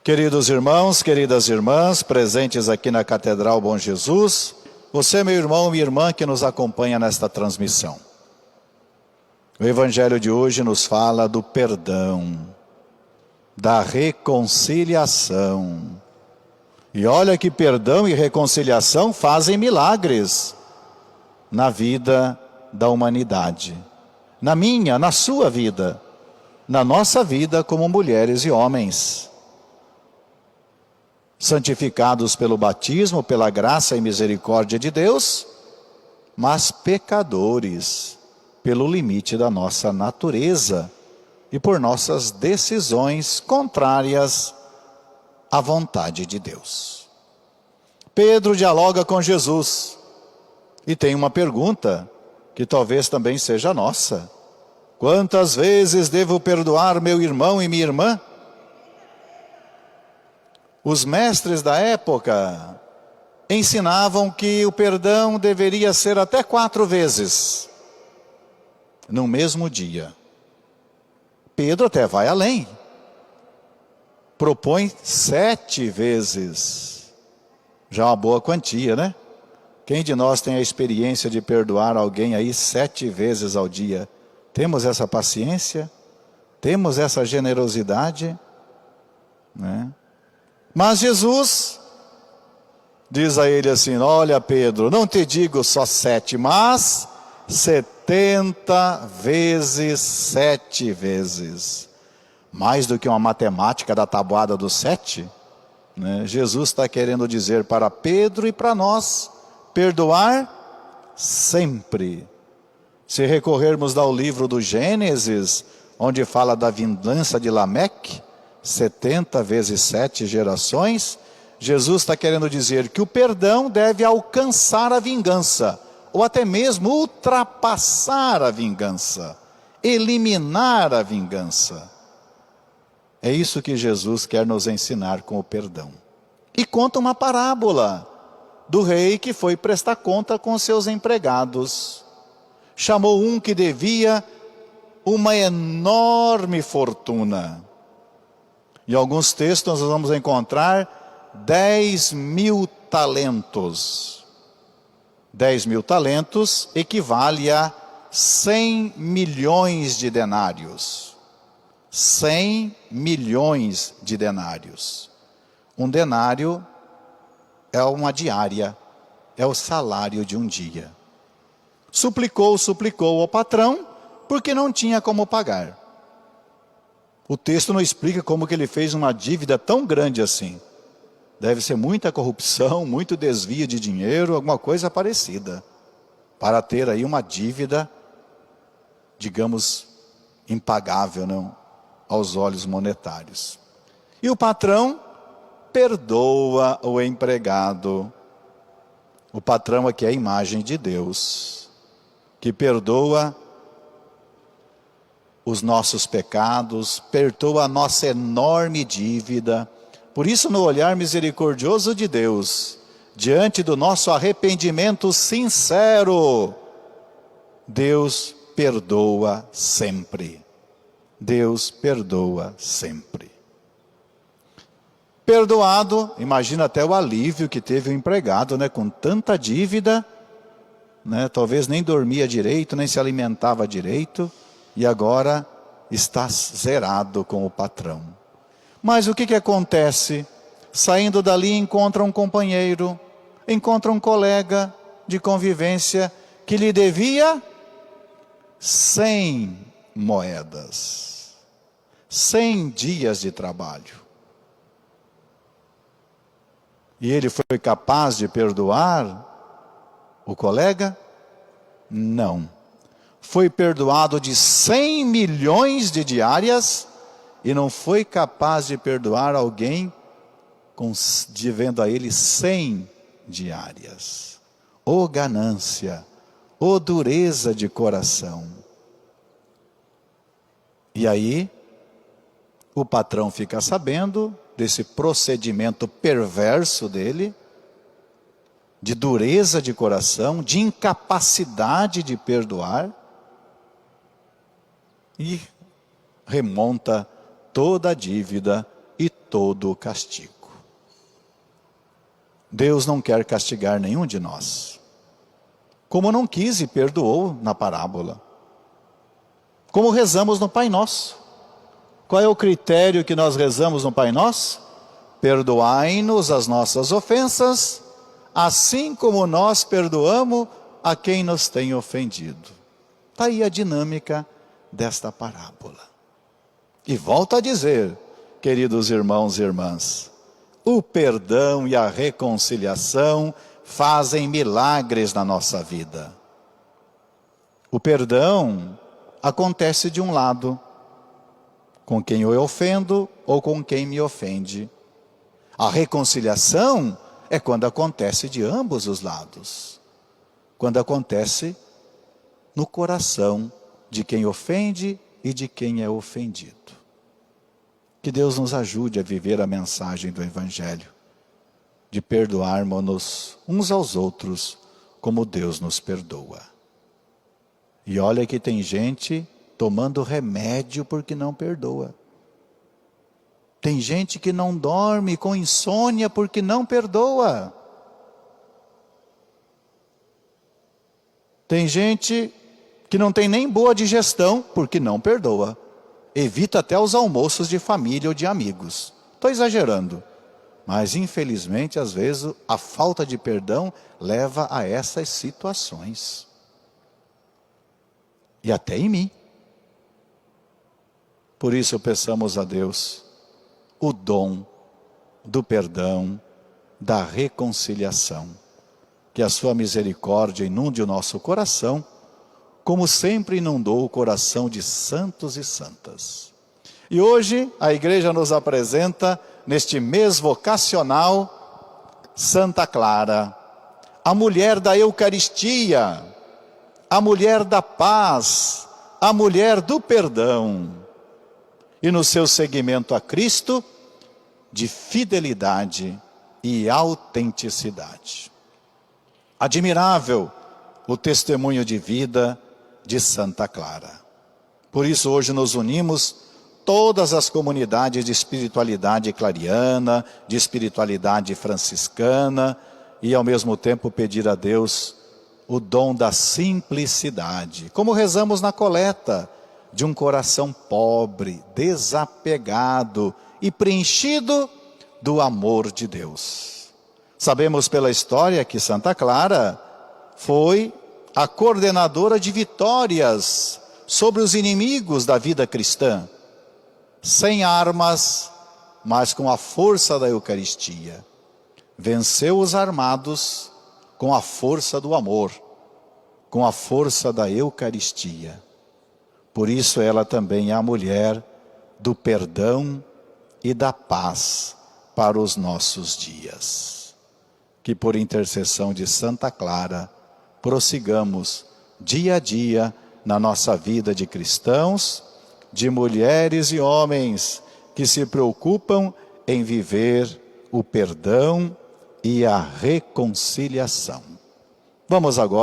Queridos irmãos, queridas irmãs, presentes aqui na Catedral Bom Jesus, você, meu irmão e irmã que nos acompanha nesta transmissão. O Evangelho de hoje nos fala do perdão, da reconciliação. E olha que perdão e reconciliação fazem milagres na vida da humanidade. Na minha, na sua vida, na nossa vida como mulheres e homens. Santificados pelo batismo, pela graça e misericórdia de Deus, mas pecadores pelo limite da nossa natureza e por nossas decisões contrárias à vontade de Deus. Pedro dialoga com Jesus e tem uma pergunta que talvez também seja nossa. Quantas vezes devo perdoar meu irmão e minha irmã? Os mestres da época ensinavam que o perdão deveria ser até 4 vezes, no mesmo dia. Pedro até vai além, propõe 7 vezes, já uma boa quantia, né? Quem de nós tem a experiência de perdoar alguém aí 7 vezes ao dia? Temos essa paciência? Temos essa generosidade? Né? Mas Jesus diz a ele assim: olha Pedro, não te digo só 7, mas 70 vezes 7 vezes. Mais do que uma matemática da tabuada do 7, né? Jesus está querendo dizer para Pedro e para nós, perdoar sempre. Se recorrermos ao livro do Gênesis, onde fala da vingança de Lameque, 70 vezes 7 gerações, Jesus está querendo dizer que o perdão deve alcançar a vingança, ou até mesmo ultrapassar a vingança, eliminar a vingança. É isso que Jesus quer nos ensinar com o perdão. E conta uma parábola do rei que foi prestar conta com seus empregados. Chamou um que devia uma enorme fortuna. Em alguns textos nós vamos encontrar 10.000 talentos. 10.000 talentos equivale a 100 milhões de denários. 100 milhões de denários. Um denário é uma diária, é o salário de um dia. Suplicou ao patrão, porque não tinha como pagar. O texto não explica como que ele fez uma dívida tão grande assim. Deve ser muita corrupção, muito desvio de dinheiro, alguma coisa parecida, para ter aí uma dívida, digamos, impagável, não, aos olhos monetários. E o patrão perdoa o empregado. O patrão aqui é a imagem de Deus, que perdoa os nossos pecados, perdoa a nossa enorme dívida. Por isso, no olhar misericordioso de Deus, diante do nosso arrependimento sincero, Deus perdoa sempre. Deus perdoa sempre. Perdoado, imagina até o alívio que teve o empregado, né? Com tanta dívida, né? Talvez nem dormia direito, nem se alimentava direito, e agora está zerado com o patrão. Mas o que acontece? Saindo dali encontra um companheiro, encontra um colega de convivência que lhe devia 100 moedas, 100 dias de trabalho. E ele foi capaz de perdoar o colega? Não. Foi perdoado de 100 milhões de diárias e não foi capaz de perdoar alguém devendo a ele 100 diárias. Ô ganância, ô dureza de coração. E aí, o patrão fica sabendo desse procedimento perverso dele, de dureza de coração, de incapacidade de perdoar, e remonta toda a dívida e todo o castigo. Deus não quer castigar nenhum de nós, como não quis e perdoou na parábola. Como rezamos no Pai Nosso. Qual é o critério que nós rezamos no Pai Nosso? Perdoai-nos as nossas ofensas, assim como nós perdoamos a quem nos tem ofendido. Está aí a dinâmica desta parábola. E volto a dizer, queridos irmãos e irmãs, o perdão e a reconciliação fazem milagres na nossa vida. O perdão acontece de um lado, com quem eu ofendo ou com quem me ofende. A reconciliação é quando acontece de ambos os lados. Quando acontece no coração de quem ofende e de quem é ofendido. Que Deus nos ajude a viver a mensagem do Evangelho, de perdoarmos-nos uns aos outros como Deus nos perdoa. E olha que tem gente tomando remédio porque não perdoa. Tem gente que não dorme com insônia porque não perdoa. Tem gente que não tem nem boa digestão porque não perdoa. Evita até os almoços de família ou de amigos. Estou exagerando. Mas infelizmente, às vezes, a falta de perdão leva a essas situações. E até em mim. Por isso peçamos a Deus o dom do perdão, da reconciliação. Que a sua misericórdia inunde o nosso coração, como sempre inundou o coração de santos e santas. E hoje a igreja nos apresenta, neste mês vocacional, Santa Clara, a mulher da Eucaristia, a mulher da paz, a mulher do perdão. E no seu seguimento a Cristo, de fidelidade e autenticidade. Admirável o testemunho de vida de Santa Clara. Por isso hoje nos unimos todas as comunidades de espiritualidade clariana, de espiritualidade franciscana, e ao mesmo tempo pedir a Deus o dom da simplicidade, como rezamos na coleta, de um coração pobre, desapegado e preenchido do amor de Deus. Sabemos pela história que Santa Clara foi a coordenadora de vitórias sobre os inimigos da vida cristã, sem armas, mas com a força da Eucaristia. Venceu os armados com a força do amor, com a força da Eucaristia. Por isso ela também é a mulher do perdão e da paz para os nossos dias. Que por intercessão de Santa Clara, prossigamos dia a dia na nossa vida de cristãos, de mulheres e homens que se preocupam em viver o perdão e a reconciliação. Vamos agora